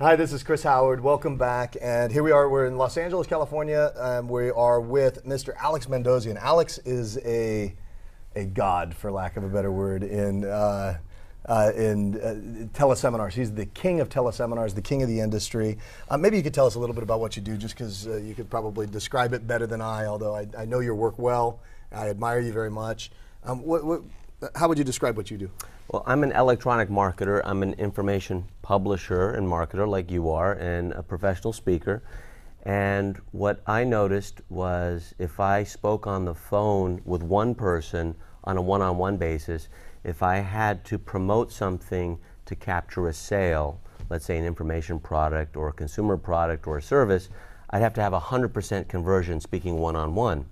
Hi, this is Chris Howard. Welcome back. And here we are. We're in Los Angeles, California. We are with Mr. Alex Mandossian. Alex is a god, for lack of a better word, in teleseminars. He's the king of teleseminars, the king of the industry. Maybe you could tell us a little bit about what you do, just because you could probably describe it better than I, although I know your work well. I admire you very much. How would you describe what you do? Well, I'm an electronic marketer. I'm an information publisher and marketer like you are, and a professional speaker. And what I noticed was if I spoke on the phone with one person on a one-on-one basis, if I had to promote something to capture a sale, let's say an information product or a consumer product or a service, I'd have to have 100% conversion speaking one-on-one.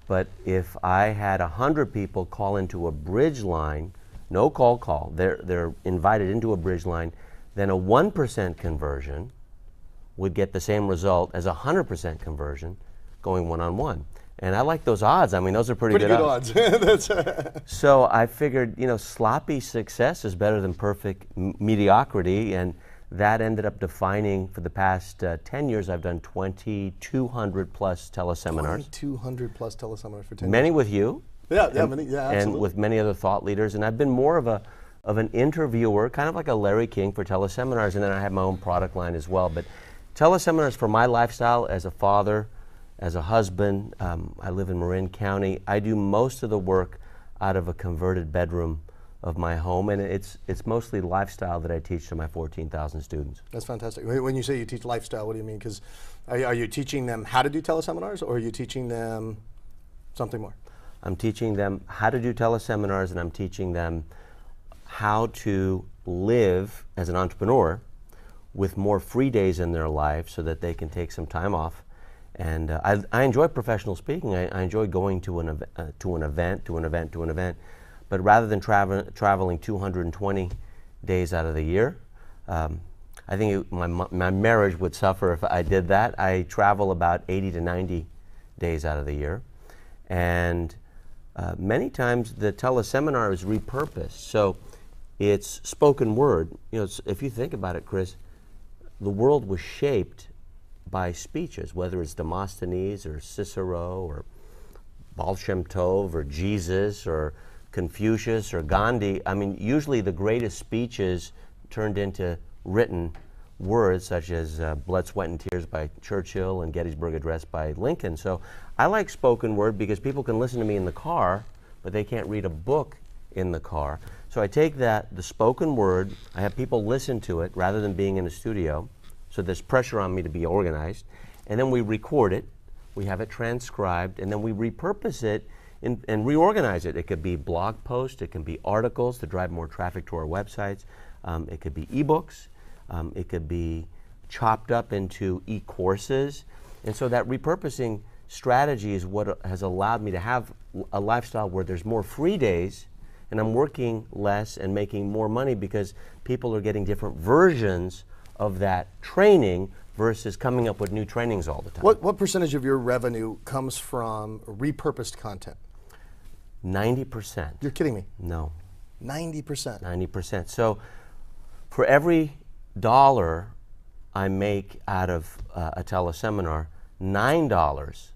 But if I had 100 people call into a bridge line, no cold call, they're invited into a bridge line, then a 1% conversion would get the same result as a 100% conversion going one-on-one. And I like those odds. I mean, those are pretty good odds. So I figured, you know, sloppy success is better than perfect mediocrity, and that ended up defining, for the past 10 years, I've done 2,200 plus teleseminars. 2,200 plus teleseminars for 10 years. Many with you. Yeah, absolutely. And with many other thought leaders. And I've been more of an interviewer, kind of like a Larry King for teleseminars, and then I have my own product line as well. But teleseminars for my lifestyle as a father, as a husband, I live in Marin County. I do most of the work out of a converted bedroom of my home, and it's mostly lifestyle that I teach to my 14,000 students. That's fantastic. When you say you teach lifestyle, what do you mean? Because are you teaching them how to do teleseminars, or are you teaching them something more? I'm teaching them how to do teleseminars, and I'm teaching them how to live as an entrepreneur with more free days in their life so that they can take some time off. And I enjoy professional speaking. I enjoy going to an event. But rather than traveling 220 days out of the year, I think my marriage would suffer if I did that. I travel about 80 to 90 days out of the year. And many times the teleseminar is repurposed. So it's spoken word. You know, if you think about it, Chris, the world was shaped by speeches, whether it's Demosthenes or Cicero or Baal Shem Tov or Jesus or Confucius or Gandhi. I mean, usually the greatest speeches turned into written words, such as Blood, Sweat, and Tears by Churchill and Gettysburg Address by Lincoln. So I like spoken word because people can listen to me in the car, but they can't read a book in the car. So I take the spoken word, I have people listen to it rather than being in a studio, so there's pressure on me to be organized, and then we record it, we have it transcribed, and then we repurpose it and reorganize it. It could be blog posts, it can be articles to drive more traffic to our websites, it could be ebooks, it could be chopped up into e-courses. And so that repurposing strategy is what has allowed me to have a lifestyle where there's more free days and I'm working less and making more money because people are getting different versions of that training versus coming up with new trainings all the time. What percentage of your revenue comes from repurposed content? 90%. You're kidding me? No. 90%? 90%. So for every dollar I make out of a teleseminar, $9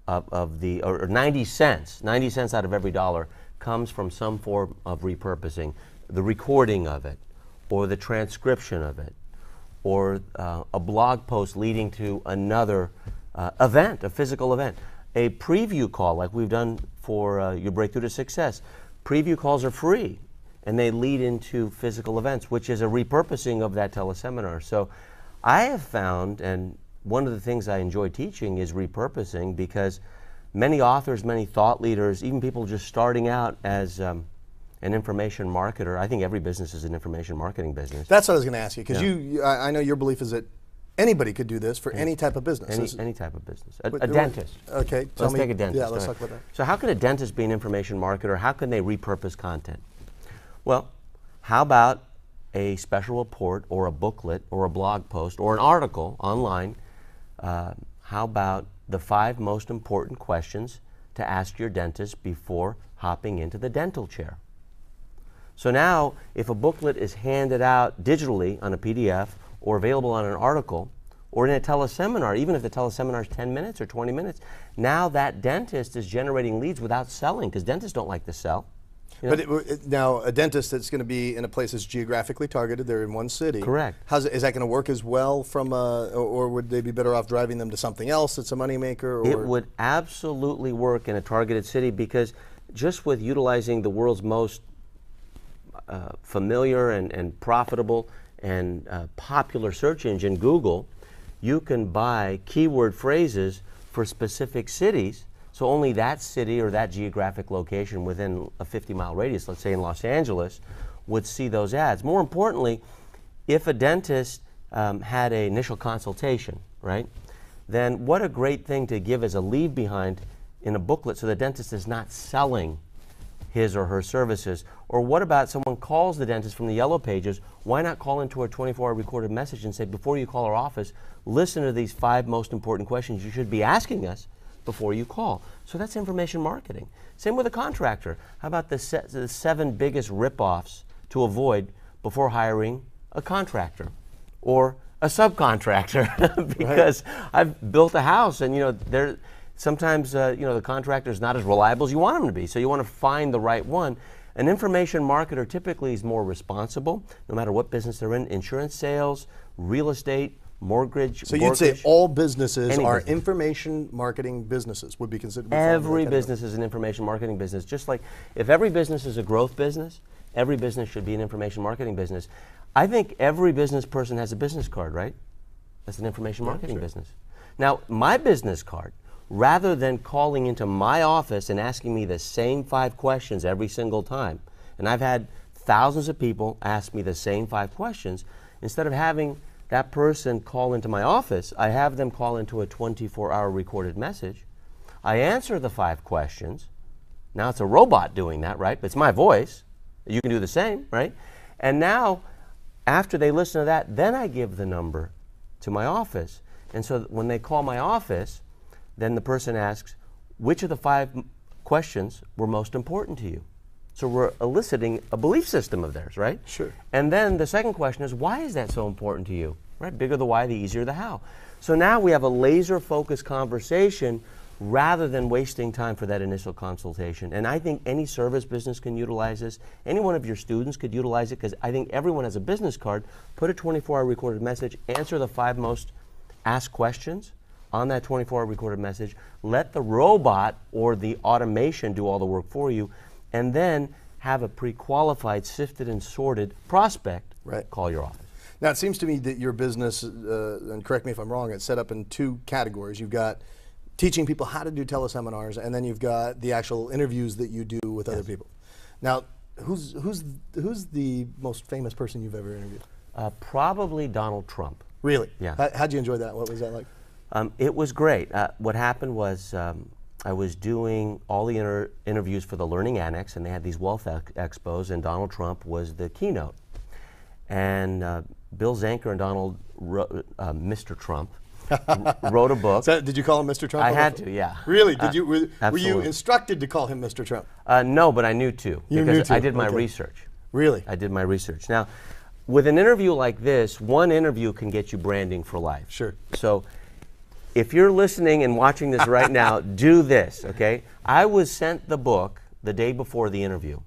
or 90 cents out of every dollar comes from some form of repurposing, the recording of it, or the transcription of it, or a blog post leading to another event, a physical event. A preview call like we've done for Your Breakthrough to Success. Preview calls are free and they lead into physical events, which is a repurposing of that teleseminar. So I have found, and one of the things I enjoy teaching is repurposing, because many authors, many thought leaders, even people just starting out as an information marketer. I think every business is an information marketing business. That's what I was going to ask you, because I know your belief is that anybody could do this for any type of business. Any type of business. A dentist. Okay. Let's take a dentist. Yeah, let's talk about that. So how could a dentist be an information marketer? How can they repurpose content? Well, how about a special report or a booklet or a blog post or an article online? How about the 5 most important questions to ask your dentist before hopping into the dental chair? So now, if a booklet is handed out digitally on a PDF or available on an article, or in a teleseminar, even if the teleseminar is 10 minutes or 20 minutes, now that dentist is generating leads without selling, because dentists don't like to sell. You know? But now a dentist that's going to be in a place that's geographically targeted, they're in one city. Correct. Is that going to work as well from or would they be better off driving them to something else that's a moneymaker? It would absolutely work in a targeted city, because just with utilizing the world's most familiar and profitable and popular search engine, Google, you can buy keyword phrases for specific cities, so only that city or that geographic location within a 50-mile radius, let's say in Los Angeles, would see those ads. More importantly, if a dentist had an initial consultation, right, then what a great thing to give as a leave behind in a booklet, so the dentist is not selling his or her services. Or what about someone calls the dentist from the yellow pages? Why not call into a 24-hour recorded message and say, before you call our office, listen to these 5 most important questions you should be asking us before you call. So that's information marketing. Same with a contractor. How about the 7 biggest ripoffs to avoid before hiring a contractor or a subcontractor? Because I've built a house, and sometimes the contractor is not as reliable as you want them to be, so you want to find the right one. An information marketer typically is more responsible, no matter what business they're in: insurance sales, real estate, mortgage. So you'd say all businesses are business. Information marketing businesses would be considered. Every business is an information marketing business. Just like if every business is a growth business, every business should be an information marketing business. I think every business person has a business card, right? That's an information marketing business. Now, my business card, rather than calling into my office and asking me the same 5 questions every single time, and I've had thousands of people ask me the same 5 questions, instead of having that person call into my office, I have them call into a 24-hour recorded message. I answer the 5 questions. Now it's a robot doing that, right? But it's my voice. You can do the same, right? And now, after they listen to that, then I give the number to my office. And so when they call my office, then the person asks, which of the 5 questions were most important to you? So we're eliciting a belief system of theirs, right? Sure. And then the second question is, why is that so important to you? Right? Bigger the why, the easier the how. So now we have a laser-focused conversation rather than wasting time for that initial consultation. And I think any service business can utilize this. Any one of your students could utilize it, because I think everyone has a business card. Put a 24-hour recorded message, answer the 5 most asked questions on that 24-hour recorded message, let the robot or the automation do all the work for you, and then have a pre-qualified, sifted and sorted prospect call your office. Now, it seems to me that your business, and correct me if I'm wrong, it's set up in 2 categories. You've got teaching people how to do teleseminars, and then you've got the actual interviews that you do with other people. Now, who's the most famous person you've ever interviewed? Probably Donald Trump. Really? Yeah. How'd you enjoy that? What was that like? It was great. What happened was I was doing all the interviews for the Learning Annex, and they had these wealth expos, and Donald Trump was the keynote. And Bill Zanker and Donald, Mr. Trump, wrote a book. So, did you call him Mr. Trump? I had to, yeah. Really? Did you? Were Absolutely. you instructed to call him Mr. Trump? No, but I knew to. You because knew to. I did my research. Really? I did my research. Now, with an interview like this, one interview can get you branding for life. Sure. So, if you're listening and watching this right now, do this, okay? I was sent the book the day before the interview.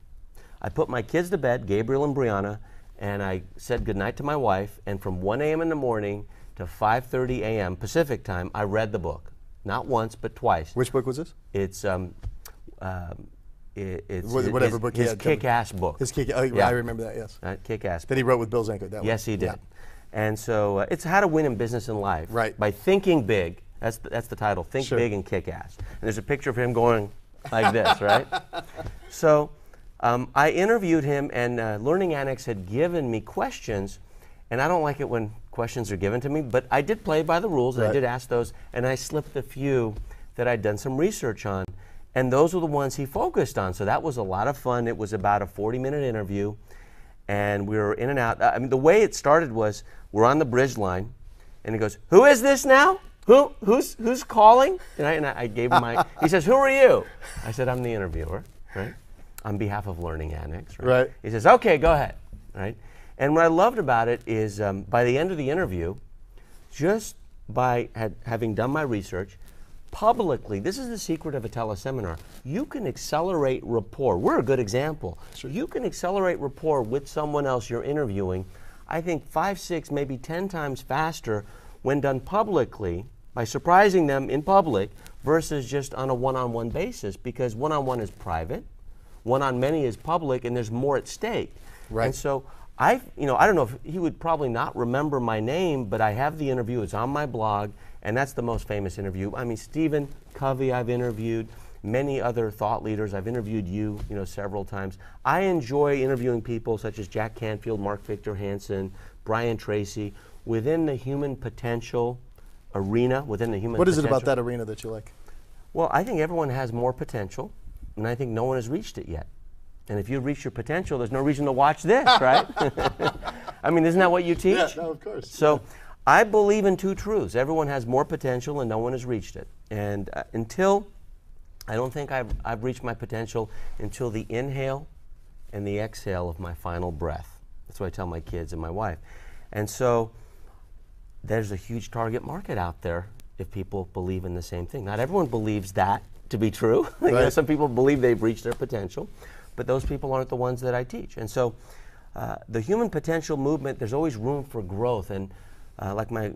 I put my kids to bed, Gabriel and Brianna, and I said goodnight to my wife, and from 1 a.m. in the morning to 5:30 a.m. Pacific time, I read the book. Not once, but twice. Which book was this? It's whatever book he his had. kick-ass book. His kick. Oh, Yeah. I remember that. Yes. Kick-ass. That he wrote with Bill Zanker. That Yes, one. he did. Yeah. And so it's how to win in business and life. Right. By thinking big. That's the title. Think Sure. big and kick ass. And there's a picture of him going like this, right? So I interviewed him, and Learning Annex had given me questions, and I don't like it when questions are given to me, but I did play by the rules, and I did ask those, and I slipped a few that I'd done some research on, and those were the ones he focused on. So that was a lot of fun. It was about a 40-minute interview, and we were in and out. I mean, the way it started was we're on the bridge line, and he goes, "Who is this now? Who's calling?" And I gave him my. He says, "Who are you?" I said, "I'm the interviewer, right? On behalf of Learning Annex, right?" Right. He says, "Okay, go ahead," right? And what I loved about it is by the end of the interview, just by having done my research, publicly, this is the secret of a teleseminar, you can accelerate rapport. We're a good example. Sure. You can accelerate rapport with someone else you're interviewing, I think 5, 6, maybe 10 times faster when done publicly, by surprising them in public, versus just on a one-on-one basis, because one-on-one is private, one-on-many is public, and there's more at stake. Right. And so I don't know if he would probably not remember my name, but I have the interview. It's on my blog, and that's the most famous interview. I mean, Stephen Covey I've interviewed, many other thought leaders. I've interviewed you, several times. I enjoy interviewing people such as Jack Canfield, Mark Victor Hansen, Brian Tracy, within the human potential arena, within the human What is potential. it about that arena that you like? Well, I think everyone has more potential, and I think no one has reached it yet. And if you reach your potential, there's no reason to watch this, right? I mean, isn't that what you teach? Yeah, no, of course. So I believe in two truths. Everyone has more potential and no one has reached it. And I don't think I've reached my potential until the inhale and the exhale of my final breath. That's what I tell my kids and my wife. And so there's a huge target market out there if people believe in the same thing. Not everyone believes that to be true. Right. Some people believe they've reached their potential, but those people aren't the ones that I teach. And so the human potential movement, there's always room for growth. And like my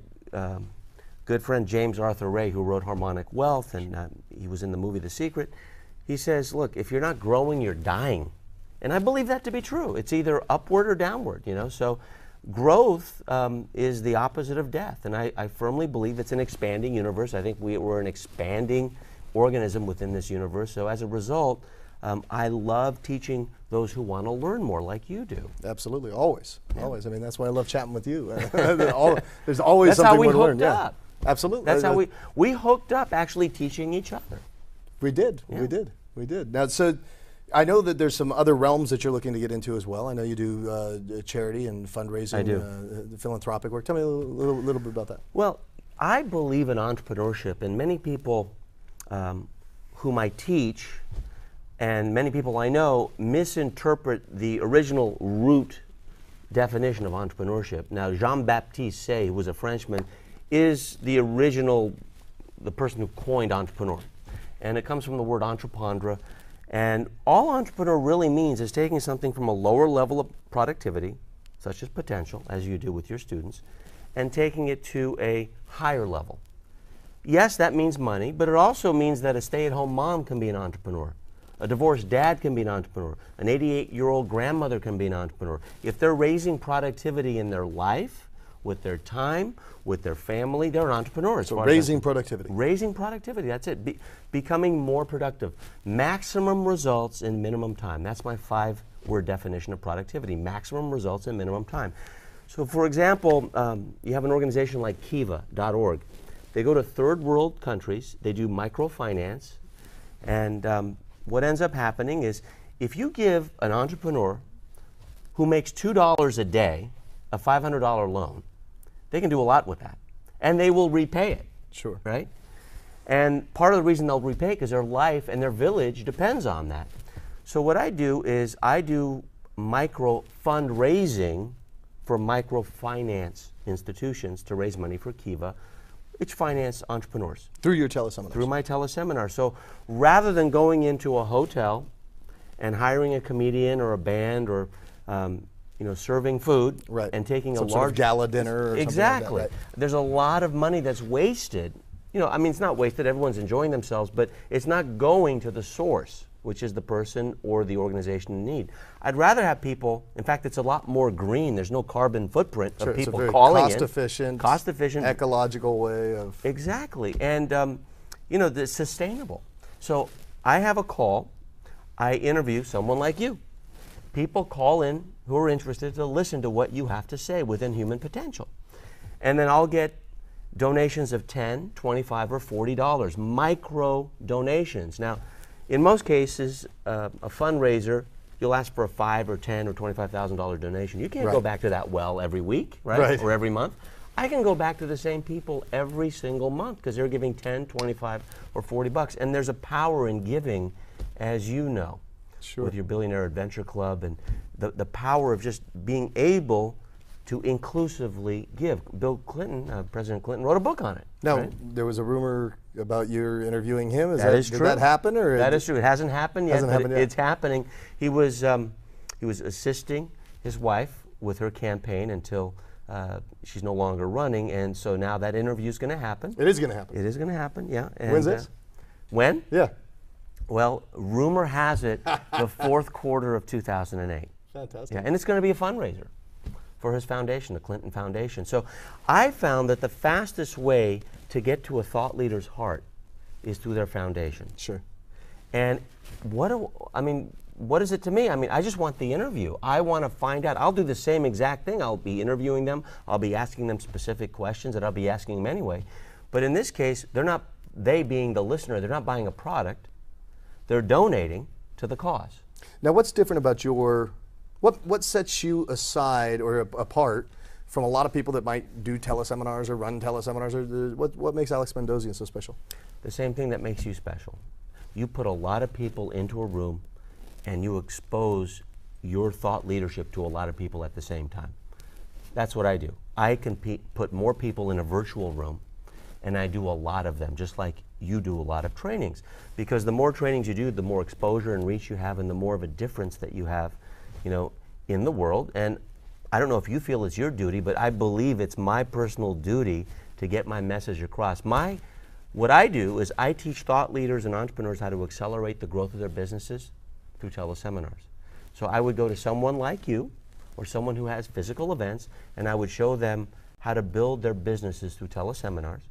good friend James Arthur Ray, who wrote Harmonic Wealth, and he was in the movie The Secret, he says, look, if you're not growing, you're dying. And I believe that to be true. It's either upward or downward, So growth is the opposite of death. And I firmly believe it's an expanding universe. I think we're an expanding organism within this universe. So as a result, I love teaching those who want to learn more, like you do. Absolutely, always, always. I mean, that's why I love chatting with you. There's always That's something how we more to learn. hooked up. Yeah, absolutely. That's how we hooked up, actually teaching each other. We did. Yeah. We did. Now, so I know that there's some other realms that you're looking to get into as well. I know you do charity and fundraising, I do. Philanthropic work. Tell me a little bit about that. Well, I believe in entrepreneurship, and many people whom I teach and many people I know misinterpret the original root definition of entrepreneurship. Now, Jean-Baptiste Say, who was a Frenchman, is the person who coined entrepreneur. And it comes from the word entreprendre. And all entrepreneur really means is taking something from a lower level of productivity, such as potential, as you do with your students, and taking it to a higher level. Yes, that means money, but it also means that a stay-at-home mom can be an entrepreneur. A divorced dad can be an entrepreneur. An 88-year-old grandmother can be an entrepreneur. If they're raising productivity in their life, with their time, with their family, they're an entrepreneur. So raising productivity. Raising productivity, that's it. Becoming more productive. Maximum results in minimum time. That's my 5-word definition of productivity. Maximum results in minimum time. So for example, you have an organization like Kiva.org. They go to third world countries, they do microfinance, and what ends up happening is if you give an entrepreneur who makes $2 a day a $500 loan, they can do a lot with that. And they will repay it. Sure. Right? And part of the reason they'll repay it is their life and their village depends on that. So what I do is I do micro fundraising for microfinance institutions to raise money for Kiva, which finance entrepreneurs. Through your teleseminars. Through my teleseminar. So rather than going into a hotel and hiring a comedian or a band or serving food and taking Some a sort large of gala dinner or exactly. something like that, right? There's a lot of money that's wasted. I mean, it's not wasted. Everyone's enjoying themselves, but it's not going to the source, which is the person or the organization in need. I'd rather have people. In fact, it's a lot more green. There's no carbon footprint of people it's a very calling cost efficient, ecological way of exactly, and the sustainable. So I have a call. I interview someone like you. People call in who are interested to listen to what you have to say within human potential. And then I'll get donations of $10, $25, or $40, micro donations. Now, in most cases, a fundraiser, you'll ask for a $5,000 or $10,000 or $25,000 donation. You can't go back to that well every week, right? Or every month. I can go back to the same people every single month because they're giving $10, $25, or $40. And there's a power in giving, as you know. with your Billionaire Adventure Club, and the power of just being able to inclusively give. Bill Clinton, President Clinton, wrote a book on it. Now, right? there was a rumor about you interviewing him. That is true. Did that happen? Or that is true. It hasn't happened yet, but it's happening. He was assisting his wife with her campaign until she's no longer running, and so now that interview is going to happen. It is going to happen. It is going to happen, yeah. And, when's this? When? Yeah. Well, rumor has it the fourth quarter of 2008. Fantastic. Yeah, and it's going to be a fundraiser for his foundation, the Clinton Foundation. So I found that the fastest way to get to a thought leader's heart is through their foundation. Sure. And what is it to me? I mean, I just want the interview. I want to find out. I'll do the same exact thing. I'll be interviewing them. I'll be asking them specific questions that I'll be asking them anyway. But in this case, they being the listener, they're not buying a product. They're donating to the cause. Now, what's different about what sets you aside or apart from a lot of people that might do teleseminars or run teleseminars? Or what makes Alex Mandossian so special? The same thing that makes you special. You put a lot of people into a room and you expose your thought leadership to a lot of people at the same time. That's what I do. I can put more people in a virtual room, and I do a lot of them, just like you do a lot of trainings. Because the more trainings you do, the more exposure and reach you have, and the more of a difference that you have, in the world. And I don't know if you feel it's your duty, but I believe it's my personal duty to get my message across. What I do is I teach thought leaders and entrepreneurs how to accelerate the growth of their businesses through teleseminars. So I would go to someone like you or someone who has physical events, and I would show them how to build their businesses through teleseminars.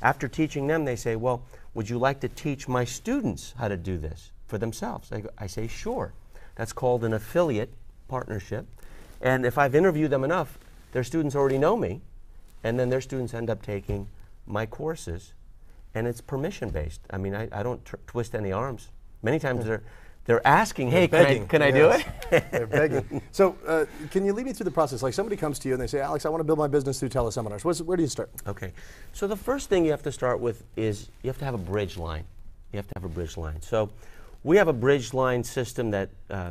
After teaching them, they say, well, would you like to teach my students how to do this for themselves? I say, sure. That's called an affiliate partnership. And if I've interviewed them enough, their students already know me, and then their students end up taking my courses, and it's permission-based. I mean, I don't twist any arms. Many times they're asking, hey, can I do it? They're begging. So can you lead me through the process? Like somebody comes to you and they say, Alex, I want to build my business through teleseminars. Where do you start? Okay. So the first thing you have to start with is you have to have a bridge line. You have to have a bridge line. So we have a bridge line system that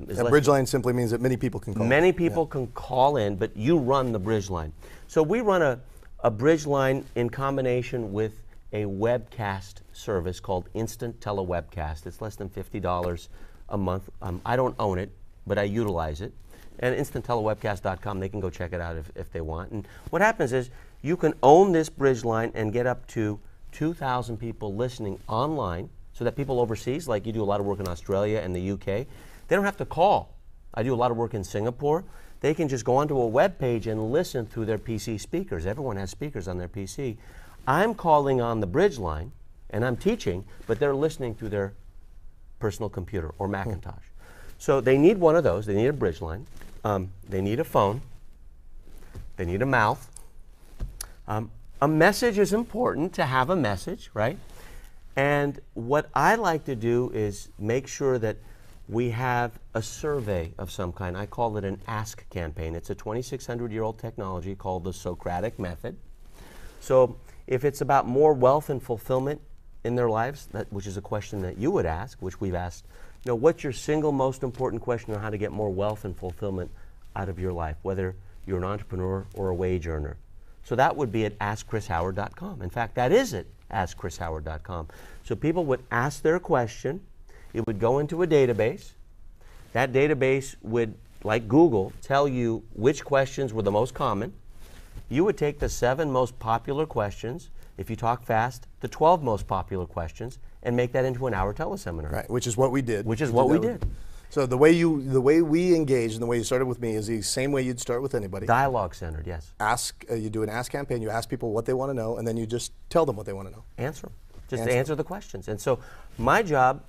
is a bridge line simply means that many people can call. Many people can call in, but you run the bridge line. So we run a bridge line in combination with a webcast service called Instant Telewebcast. It's less than $50 a month. I don't own it, but I utilize it. And instanttelewebcast.com, they can go check it out if they want. And what happens is you can own this bridge line and get up to 2,000 people listening online, so that people overseas, like you do a lot of work in Australia and the UK, they don't have to call. I do a lot of work in Singapore. They can just go onto a web page and listen through their PC speakers. Everyone has speakers on their PC. I'm calling on the bridge line, and I'm teaching, but they're listening through their personal computer or Macintosh. So they need one of those. They need a bridge line. They need a phone. They need a mouth. A message is important to have a message, right? And what I like to do is make sure that we have a survey of some kind. I call it an ask campaign. It's a 2,600-year-old technology called the Socratic method. So if it's about more wealth and fulfillment in their lives, which is a question that you would ask, which we've asked, what's your single most important question on how to get more wealth and fulfillment out of your life, whether you're an entrepreneur or a wage earner? So that would be at askchrishoward.com. In fact, that is at askchrishoward.com. So people would ask their question. It would go into a database. That database would, like Google, tell you which questions were the most common. You would take the 7 most popular questions, if you talk fast, the 12 most popular questions, and make that into an hour teleseminar. Right, which is what we did. Which is what we did. So the way we engaged and the way you started with me is the same way you'd start with anybody. Dialogue centered, yes. You do an ask campaign, you ask people what they want to know, and then you just tell them what they want to know. Answer them. Just answer the questions. And so my job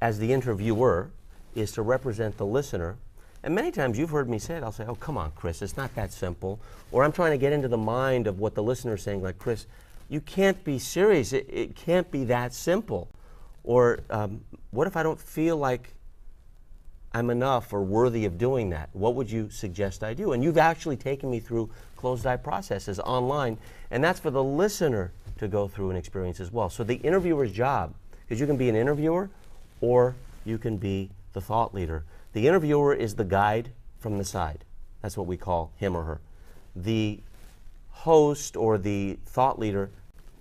as the interviewer is to represent the listener. And many times you've heard me say it, I'll say, oh, come on, Chris, it's not that simple. Or I'm trying to get into the mind of what the listener's saying, like, Chris, you can't be serious. It can't be that simple. Or what if I don't feel like I'm enough or worthy of doing that? What would you suggest I do? And you've actually taken me through closed-eye processes online, and that's for the listener to go through and experience as well. So the interviewer's job, because you can be an interviewer or you can be the thought leader. The interviewer is the guide from the side. That's what we call him or her. The host or the thought leader,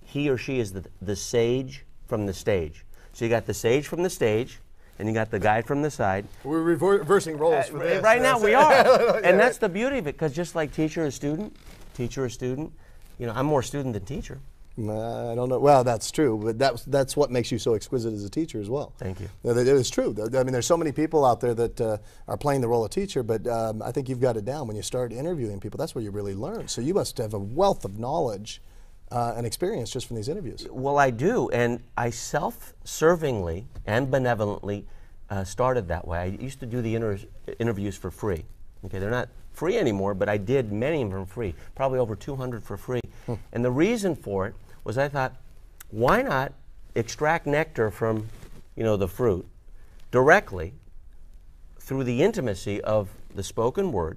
he or she is the sage from the stage. So you got the sage from the stage, and you got the guide from the side. We're reversing roles for this. Right now we are. And that's the beauty of it, because just like teacher or student, you know, I'm more student than teacher. I don't know. Well, that's true, but that's what makes you so exquisite as a teacher as well. Thank you. It is true. I mean, there's so many people out there that are playing the role of teacher, but I think you've got it down. When you start interviewing people, that's where you really learn. So you must have a wealth of knowledge and experience just from these interviews. Well, I do, and I self-servingly and benevolently started that way. I used to do the interviews for free. Okay, they're not free anymore, but I did many of them free, probably over 200 for free. And the reason for it was I thought, why not extract nectar from, you know, the fruit directly through the intimacy of the spoken word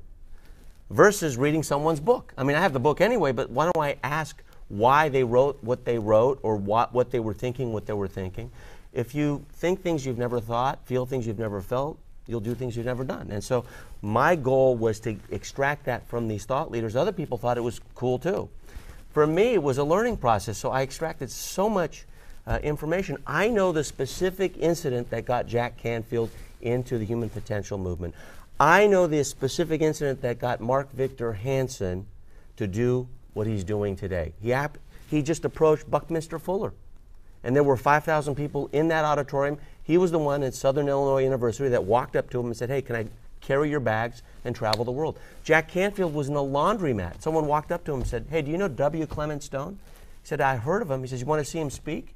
versus reading someone's book? I mean, I have the book anyway, but why don't I ask why they wrote what they wrote, or what they were thinking, what they were thinking? If you think things you've never thought, feel things you've never felt, you'll do things you've never done. And so my goal was to extract that from these thought leaders. Other people thought it was cool too. For me, it was a learning process, so I extracted so much information. I know the specific incident that got Jack Canfield into the human potential movement. I know the specific incident that got Mark Victor Hansen to do what he's doing today. He just approached Buckminster Fuller, and there were 5,000 people in that auditorium. He was the one at Southern Illinois University that walked up to him and said, hey, can I carry your bags and travel the world? Jack Canfield was in a laundromat. Someone walked up to him and said, hey, do you know W. Clement Stone? He said, I heard of him. He says, you want to see him speak?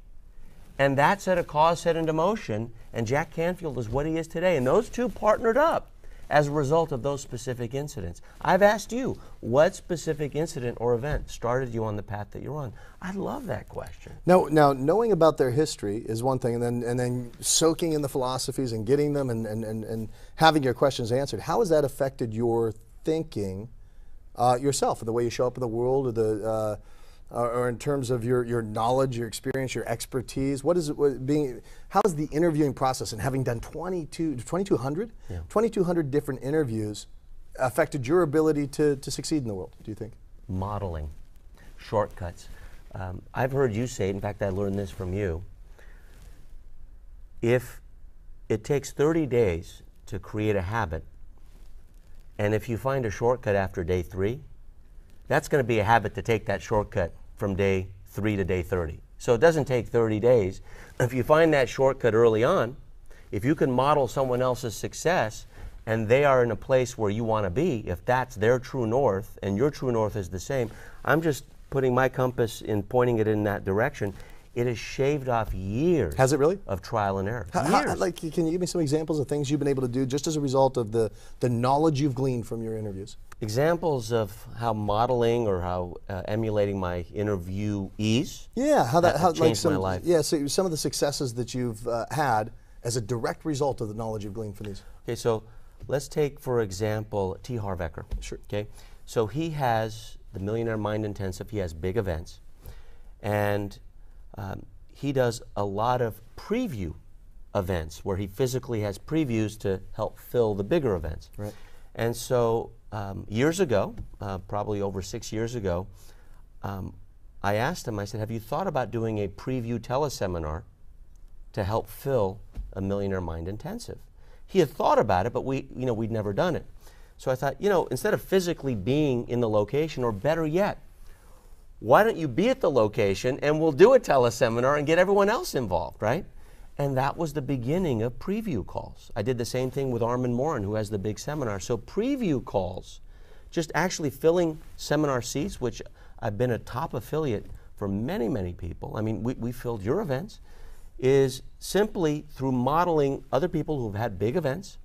And that set a cause set into motion, and Jack Canfield is what he is today. And those two partnered up as a result of those specific incidents. I've asked you, what specific incident or event started you on the path that you're on? I love that question. Now, knowing about their history is one thing, and then soaking in the philosophies and getting them and having your questions answered. How has that affected your thinking yourself, or the way you show up in the world, or or in terms of your knowledge, your experience, your expertise? How is the interviewing process, and having done 2,200 different interviews, affected your ability to succeed in the world, do you think? Modeling, shortcuts. I've heard you say, in fact, I learned this from you, if it takes 30 days to create a habit, and if you find a shortcut after day 3, that's going to be a habit to take that shortcut from day 3 to day 30. So it doesn't take 30 days. If you find that shortcut early on, if you can model someone else's success and they are in a place where you want to be, if that's their true north and your true north is the same, I'm just putting my compass in, pointing it in that direction. It has shaved off years. Has it really? Of trial and error. Like, can you give me some examples of things you've been able to do just as a result of the knowledge you've gleaned from your interviews? Examples of how modeling or how emulating my interviewees. Yeah, how changed my life. Yeah, so some of the successes that you've had as a direct result of the knowledge you've gleaned from these. Okay, so let's take, for example, T. Harv Eker. Sure. Okay, so he has the Millionaire Mind Intensive. He has big events, and he does a lot of preview events where he physically has previews to help fill the bigger events. Right. And so years ago, probably over 6 years ago, I asked him, I said, have you thought about doing a preview teleseminar to help fill a Millionaire Mind Intensive? He had thought about it, but we'd never done it. So I thought, instead of physically being in the location, or better yet, why don't you be at the location and we'll do a teleseminar and get everyone else involved, right? And that was the beginning of preview calls. I did the same thing with Armin Morin, who has the big seminar. So preview calls, just actually filling seminar seats, which I've been a top affiliate for many, many people. I mean, we filled your events, is simply through modeling other people who've had big events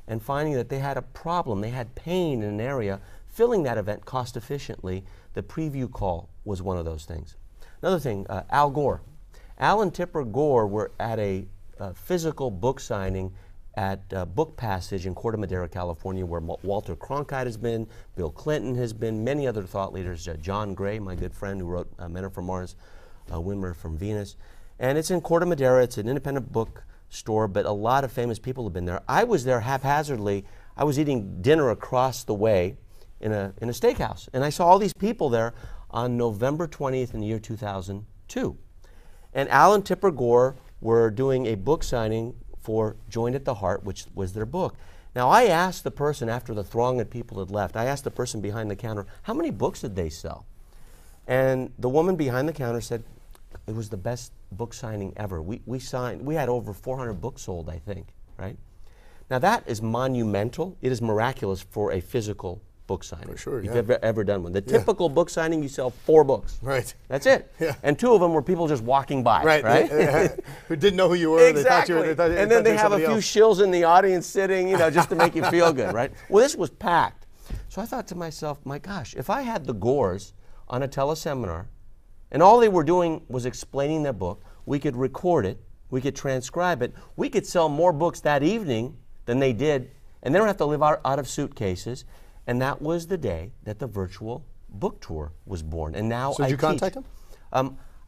and finding that they had a problem, they had pain in an area, filling that event cost efficiently. The preview call was one of those things. Another thing, Al Gore. Al and Tipper Gore were at a physical book signing at Book Passage in Corte Madera, California, where Walter Cronkite has been, Bill Clinton has been, many other thought leaders, John Gray, my good friend who wrote Men Are From Mars, Women Are From Venus. And it's in Corte Madera. It's an independent book store, but a lot of famous people have been there. I was there haphazardly. I was eating dinner across the way in a steakhouse, and I saw all these people there on November 20th in the year 2002. And Al and Tipper Gore were doing a book signing for Joined at the Heart, which was their book. Now, I asked the person, after the throng of people had left, I asked the person behind the counter, how many books did they sell? And the woman behind the counter said, it was the best book signing ever. We had over 400 books sold, I think, right? Now, that is monumental. It is miraculous for a physical book signing. For sure, If yeah. you've ever done one. The typical book signing, you sell 4 books. Right. That's it. Yeah. And 2 of them were people just walking by. Right. Who didn't know who you were. Exactly. They thought and then they have a few shills in the audience sitting, you know, just to make you feel good, right? Well, this was packed. So I thought to myself, my gosh, if I had the Gores on a teleseminar, and all they were doing was explaining their book, we could record it, we could transcribe it, we could sell more books that evening than they did, and they don't have to live out of suitcases. And that was the day that the virtual book tour was born. And now So did you contact him?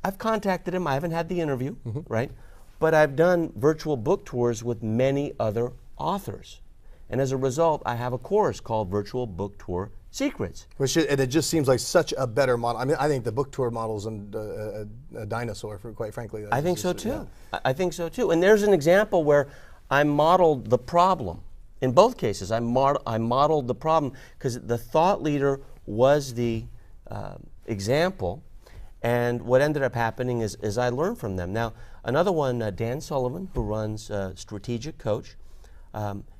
I've contacted him. I haven't had the interview, right? But I've done virtual book tours with many other authors. And as a result, I have a course called Virtual Book Tour Secrets. And it just seems like such a better model. I mean, I think the book tour model's a dinosaur, quite frankly. I think so too. Yeah. I think so too. And there's an example where I modeled the problem. In both cases, I modeled the problem because the thought leader was the example, and what ended up happening is I learned from them. Now, another one, Dan Sullivan, who runs Strategic Coach,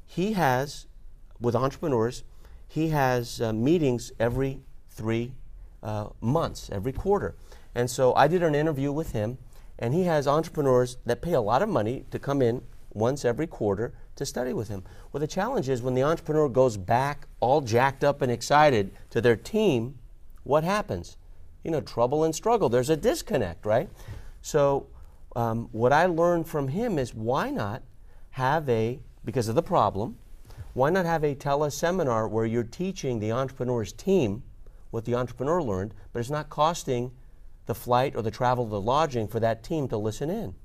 he has, with entrepreneurs, he has meetings every 3 months, every quarter. And so I did an interview with him, and he has entrepreneurs that pay a lot of money to come in once every quarter to study with him. Well, the challenge is when the entrepreneur goes back all jacked up and excited to their team, what happens? You know, trouble and struggle. There's a disconnect, right? So what I learned from him is why not have because of the problem, why not have a teleseminar where you're teaching the entrepreneur's team what the entrepreneur learned, but it's not costing the flight or the travel or the lodging for that team to listen in.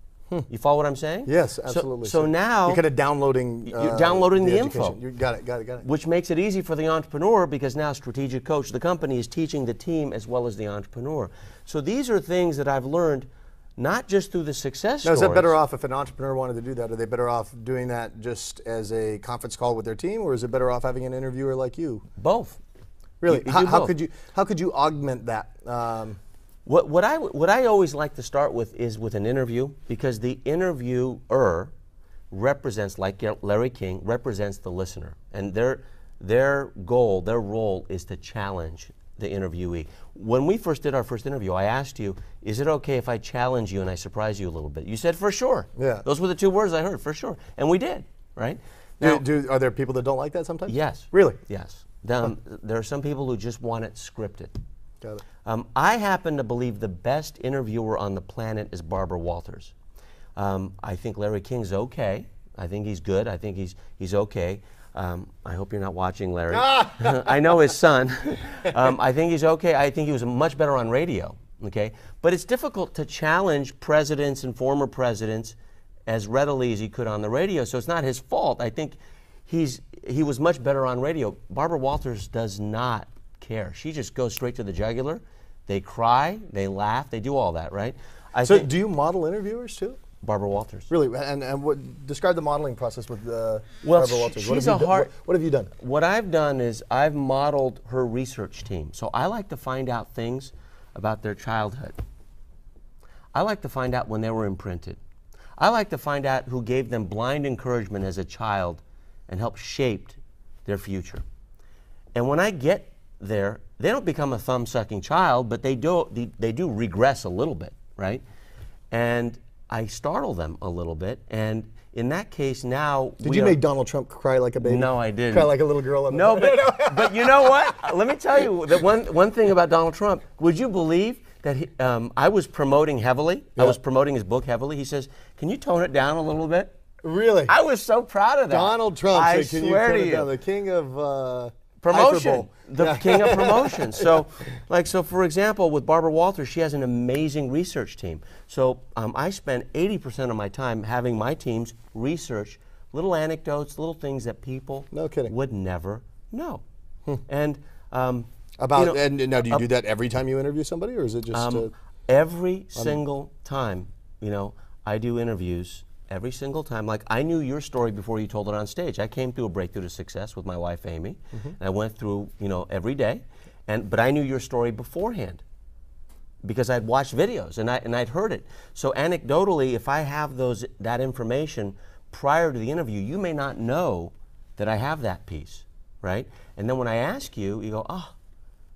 You follow what I'm saying? Yes, absolutely. So now you're kind of downloading. You're downloading the info. You got it. Which makes it easy for the entrepreneur because now Strategic Coach, the company, is teaching the team as well as the entrepreneur. So these are things that I've learned not just through the success stories. Now, is that better off if an entrepreneur wanted to do that? Are they better off doing that just as a conference call with their team, or is it better off having an interviewer like you? Both. Really? How both. could you augment that? What I always like to start with is with an interview, because the interviewer represents, like Larry King, represents the listener. And their goal, their role is to challenge the interviewee. When we first did our first interview, I asked you, is it okay if I challenge you and I surprise you a little bit? You said, for sure. Yeah. Those were the 2 words I heard, for sure. And we did, right? Now, are there people that don't like that sometimes? Yes. Really? Yes. There are some people who just want it scripted. Got it. I happen to believe the best interviewer on the planet is Barbara Walters. I think Larry King's okay. I think he's good. I think he's okay. I hope you're not watching, Larry. I know his son. I think he's okay. I think he was much better on radio. Okay, but it's difficult to challenge presidents and former presidents as readily as he could on the radio. So it's not his fault. I think he was much better on radio. Barbara Walters does not care. She just goes straight to the jugular. They cry, they laugh, they do all that, right? So do you model interviewers too? Barbara Walters. Really? And describe the modeling process with Barbara Walters. What have you done? What I've done is I've modeled her research team. So I like to find out things about their childhood. I like to find out when they were imprinted. I like to find out who gave them blind encouragement as a child and helped shape their future. And when I get there, they don't become a thumb-sucking child, but they do regress a little bit, right? And I startle them a little bit, and in that case now... Did you make Donald Trump cry like a baby? No, I didn't. Cry like a little girl? No, but you know what? Let me tell you that one thing about Donald Trump. Would you believe that I was promoting heavily? Yeah. I was promoting his book heavily. He says, "Can you tone it down a little bit?" Really? I was so proud of that. Donald Trump I said, "Can swear you to you, down? The king of..." promotion, the king of promotion. So, so for example, with Barbara Walters, she has an amazing research team. So I spend 80% of my time having my teams research little anecdotes, little things that people would never know. And and now, do you do that every time you interview somebody, or is it just every single time? I do interviews. Every single time. Like, I knew your story before you told it on stage. I came through a breakthrough to success with my wife, Amy. And I went through, every day. But I knew your story beforehand because I'd watched videos and I'd heard it. So anecdotally, if I have that information prior to the interview, you may not know that I have that piece, right? And then when I ask you, you go, oh,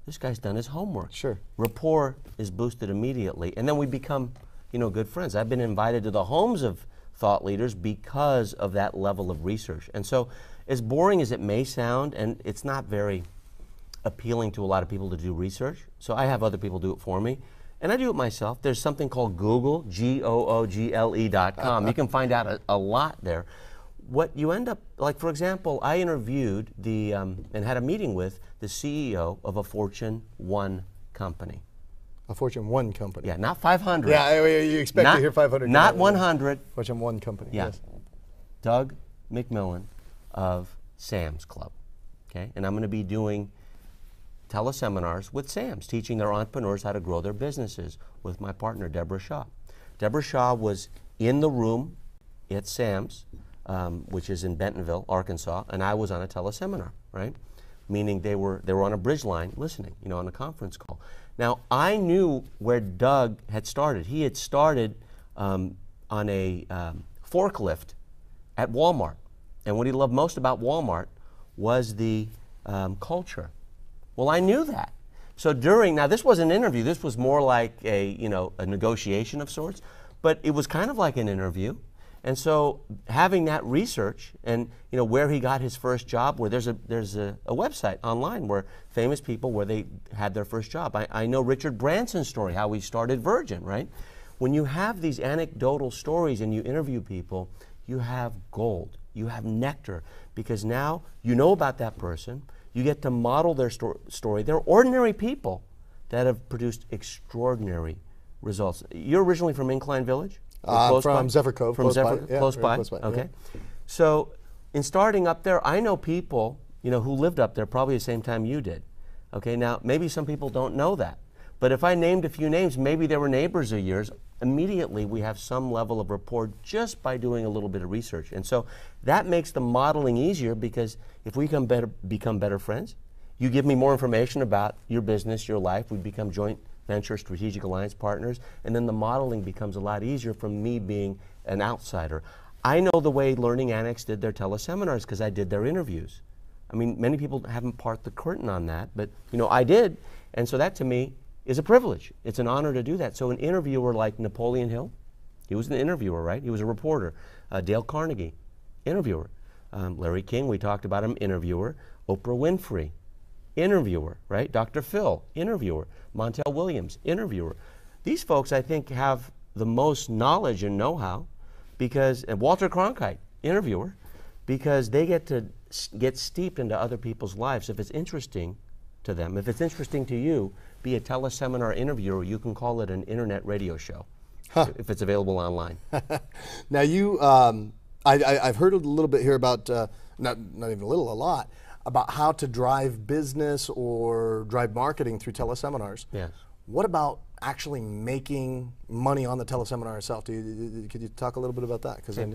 this guy's done his homework. Sure. Rapport is boosted immediately. And then we become, good friends. I've been invited to the homes of thought leaders because of that level of research. And so, as boring as it may sound, and it's not very appealing to a lot of people to do research, so I have other people do it for me, and I do it myself. There's something called Google, Google.com. You can find out a lot there. What you end up, like for example, I interviewed and had a meeting with the CEO of a Fortune 1 company. A Fortune 1 company. Yeah, not 500. Yeah, you expect to hear 500. Not 100. Fortune 1 company. Yeah. Yes. Doug McMillan of Sam's Club. Okay, and I'm going to be doing teleseminars with Sam's, teaching their entrepreneurs how to grow their businesses with my partner, Deborah Shaw. Deborah Shaw was in the room at Sam's, which is in Bentonville, Arkansas, and I was on a teleseminar, right? Meaning they were on a bridge line listening, on a conference call. Now, I knew where Doug had started. He had started on a forklift at Walmart. And what he loved most about Walmart was the culture. Well, I knew that. So now this wasn't an interview. This was more like a negotiation of sorts. But it was kind of like an interview. And so having that research and where he got his first job, where there's a website online where famous people, where they had their first job. I know Richard Branson's story, how he started Virgin, right? When you have these anecdotal stories and you interview people, you have gold, you have nectar, because now you know about that person, you get to model their story. They're ordinary people that have produced extraordinary results. You're originally from Incline Village? From Zephyr Cove. From Zephyr, close by. Okay. Yeah. So in starting up there, I know people, who lived up there probably the same time you did. Okay, now maybe some people don't know that. But if I named a few names, maybe they were neighbors of yours, immediately we have some level of rapport just by doing a little bit of research. And so that makes the modeling easier, because if we become better friends, you give me more information about your business, your life, we become joint venture strategic alliance partners, and then the modeling becomes a lot easier from me being an outsider. I know the way Learning Annex did their teleseminars because I did their interviews. I mean, many people haven't part the curtain on that, but I did, and so that to me is a privilege. It's an honor to do that. So an interviewer like Napoleon Hill, he was an interviewer, right? He was a reporter. Dale Carnegie, interviewer. Larry King, we talked about him, interviewer. Oprah Winfrey, interviewer, right? Dr. Phil, interviewer. Montel Williams, interviewer. These folks, I think, have the most knowledge and know-how, and Walter Cronkite, interviewer, because they get steeped into other people's lives. If it's interesting to them, if it's interesting to you, be a teleseminar interviewer. You can call it an internet radio show, if it's available online. Now I've heard a little bit here about, not even a little, a lot, about how to drive business or drive marketing through teleseminars. Yes. What about actually making money on the teleseminar itself? Could you talk a little bit about that? Okay.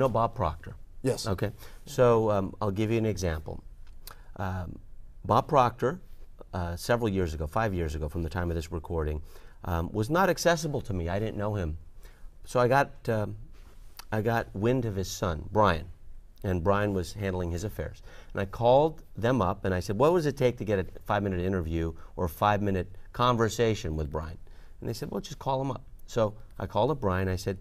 Bob Proctor. Yes. Okay. So I'll give you an example. Bob Proctor, several years ago, 5 years ago from the time of this recording, was not accessible to me. I didn't know him. So I got wind of his son, Brian. And Brian was handling his affairs. And I called them up and I said, what does it take to get a 5-minute interview or a 5-minute conversation with Brian? And they said, well, just call him up. So I called up Brian. I said,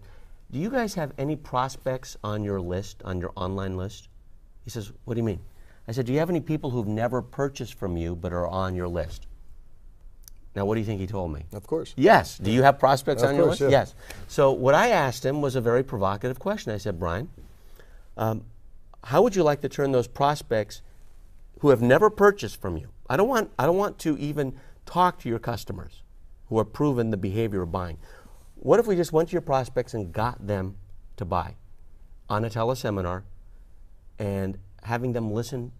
do you guys have any prospects on your list, on your online list? He says, what do you mean? I said, do you have any people who've never purchased from you but are on your list? Now, what do you think he told me? Of course. Yes. Do you have prospects on your list? Yeah. Yes. So what I asked him was a very provocative question. I said, Brian, how would you like to turn those prospects who have never purchased from you. I don't want to even talk to your customers who have proven the behavior of buying. What if we just went to your prospects and got them to buy on a teleseminar and having them listen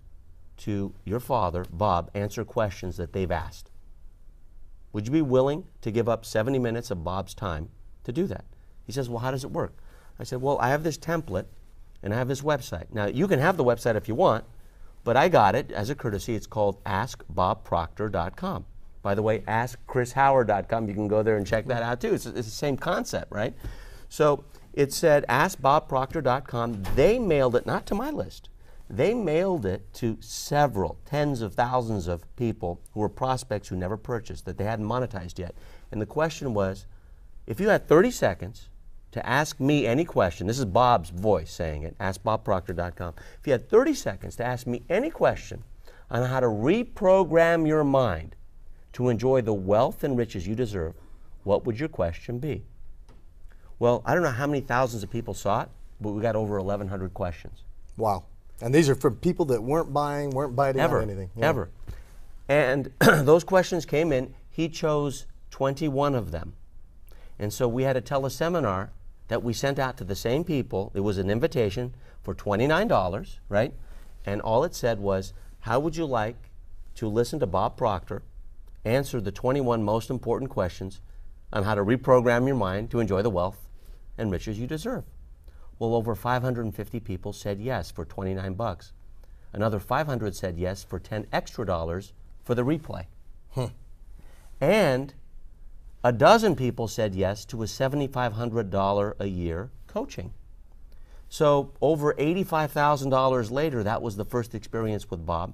to your father, Bob, answer questions that they've asked? Would you be willing to give up 70 minutes of Bob's time to do that? He says, well, how does it work? I said, well, I have this template and I have this website. Now, you can have the website if you want, but I got it as a courtesy. It's called askbobproctor.com. By the way, askchrishoward.com. You can go there and check that out too. It's the same concept, right? So it said askbobproctor.com. They mailed it, not to my list. They mailed it to several, tens of thousands of people who were prospects who never purchased, that they hadn't monetized yet. And the question was, if you had 30 seconds to ask me any question, this is Bob's voice saying it, askbobproctor.com. If you had 30 seconds to ask me any question on how to reprogram your mind to enjoy the wealth and riches you deserve, what would your question be? Well, I don't know how many thousands of people saw it, but we got over 1,100 questions. Wow. And these are from people that weren't buying, weren't biting on anything. Yeah. Ever. And those questions came in. He chose 21 of them. And so we had a teleseminar that we sent out to the same people. It was an invitation for $29, right? And all it said was, how would you like to listen to Bob Proctor answer the 21 most important questions on how to reprogram your mind to enjoy the wealth and riches you deserve? Well, over 550 people said yes for 29 bucks. Another 500 said yes for 10 extra dollars for the replay. And a dozen people said yes to a $7,500 a year coaching. So over $85,000 later, that was the first experience with Bob.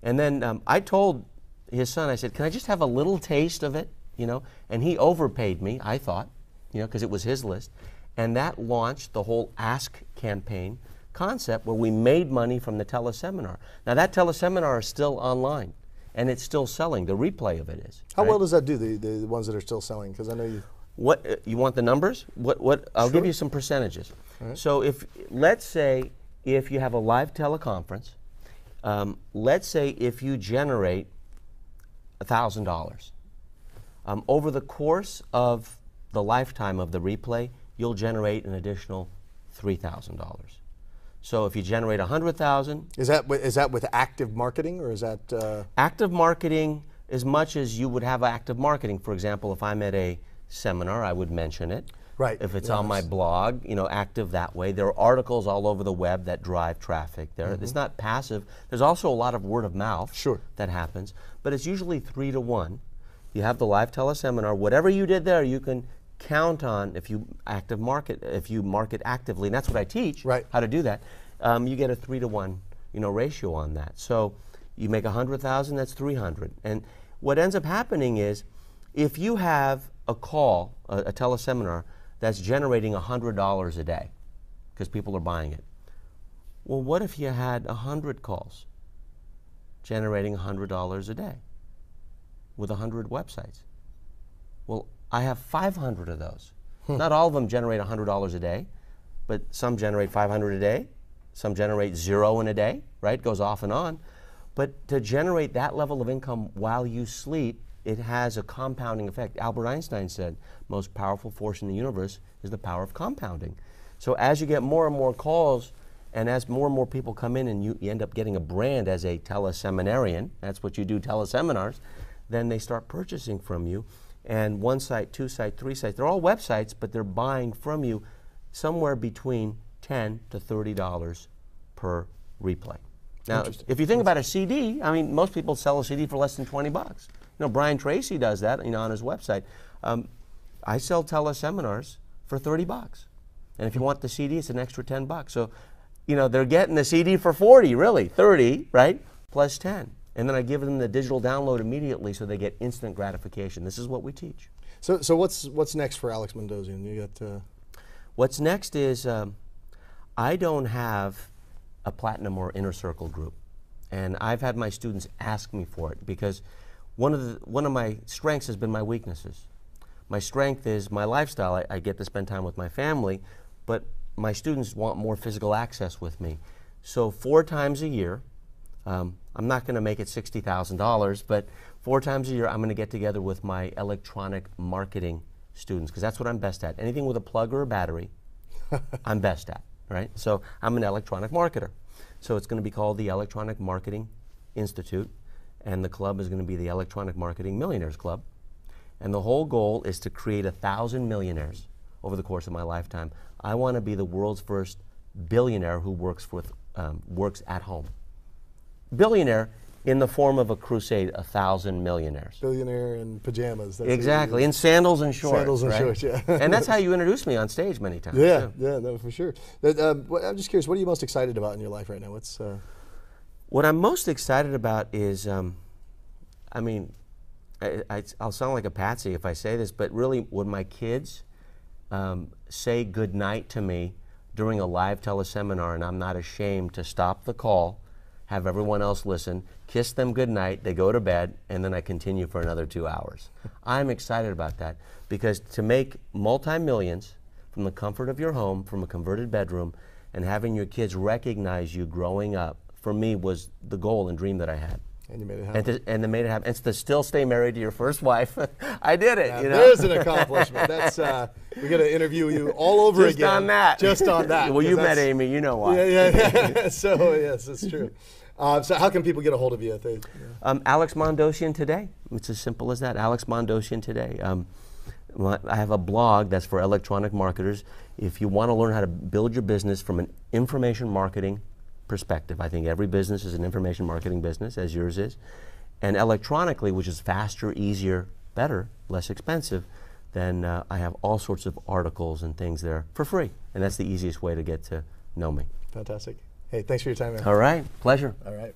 And then I told his son, I said, can I just have a little taste of it? You know, and he overpaid me, I thought, you know, because it was his list. And that launched the whole Ask campaign concept where we made money from the teleseminar. Now that teleseminar is still online and it's still selling. The replay of it is. How well does that do, the ones that are still selling? Because I know you... What, you want the numbers? I'll give you some percentages. Right. So let's say if you have a live teleconference, let's say if you generate $1,000, over the course of the lifetime of the replay, you'll generate an additional $3,000. So if you generate $100,000, is that with active marketing, or is that active marketing? As much as you would have active marketing. For example, if I'm at a seminar, I would mention it. Right. If it's on my blog, you know, active that way. There are articles all over the web that drive traffic there. It's not passive. There's also a lot of word of mouth that happens, but it's usually 3 to 1. You have the live teleseminar. Whatever you did there, you can count on if you market actively, and that's what I teach, how to do that. You get a 3 to 1, you know, ratio on that. So you make 100,000, that's 300. And what ends up happening is, if you have a call, a teleseminar that's generating $100 a day, because people are buying it. Well, what if you had 100 calls generating $100 a day with 100 websites? Well, I have 500 of those. Not all of them generate $100 a day, but some generate 500 a day, some generate 0 in a day, right? Goes off and on. But to generate that level of income while you sleep, it has a compounding effect. Albert Einstein said, most powerful force in the universe is the power of compounding. So as you get more and more calls, and as more and more people come in and you end up getting a brand as a teleseminarian, that's what you do, teleseminars, then they start purchasing from you. And 1 site, 2 site, 3 sites, they're all websites, but they're buying from you somewhere between $10 to $30 per replay. Now, if you think about a CD, I mean, most people sell a CD for less than 20 bucks. You know, Brian Tracy does that, you know, on his website. I sell teleseminars for 30 bucks. And if you want the CD, it's an extra 10 bucks. So, you know, they're getting the CD for 40, really, 30, right, plus 10. And then I give them the digital download immediately so they get instant gratification. This is what we teach. So what's next for Alex Mandossian? You got What's next is I don't have a platinum or inner circle group. And I've had my students ask me for it because one of my strengths has been my weaknesses. My strength is my lifestyle. I get to spend time with my family, but my students want more physical access with me. So 4 times a year, I'm not going to make it $60,000, but 4 times a year I'm going to get together with my electronic marketing students, because that's what I'm best at. Anything with a plug or a battery, I'm best at, right? So I'm an electronic marketer. So it's going to be called the Electronic Marketing Institute, and the club is going to be the Electronic Marketing Millionaires Club. And the whole goal is to create 1,000 millionaires over the course of my lifetime. I want to be the world's first billionaire who works at home. Billionaire in the form of a crusade, 1,000 millionaires. Billionaire in pajamas. That's exactly, in sandals and shorts. Sandals and right? shorts, yeah. And that's how you introduced me on stage many times. Yeah, too. yeah, no, for sure. I'm just curious, what are you most excited about in your life right now? What I'm most excited about is, I'll sound like a patsy if I say this, but really when my kids say goodnight to me during a live teleseminar, and I'm not ashamed to stop the call, have everyone else listen, kiss them goodnight, they go to bed, and then I continue for another 2 hours. I'm excited about that, because to make multi-millions from the comfort of your home, from a converted bedroom, and having your kids recognize you growing up, for me was the goal and dream that I had. And you made it happen. And they made it happen. And to still stay married to your first wife, I did it. You know? There's an accomplishment. That's we're going to interview you all over just again. on that. Just on that. Well, you met Amy. You know why. Yeah. So yes, it's true. So how can people get a hold of you? Alex Mandossian Today. It's as simple as that. Alex Mandossian Today. I have a blog that's for electronic marketers. If you want to learn how to build your business from an information marketing perspective, I think every business is an information marketing business, as yours is, and electronically, which is faster, easier, better, less expensive, then I have all sorts of articles and things there for free, and that's the easiest way to get to know me. Fantastic. Hey, thanks for your time, man. All right, pleasure. All right.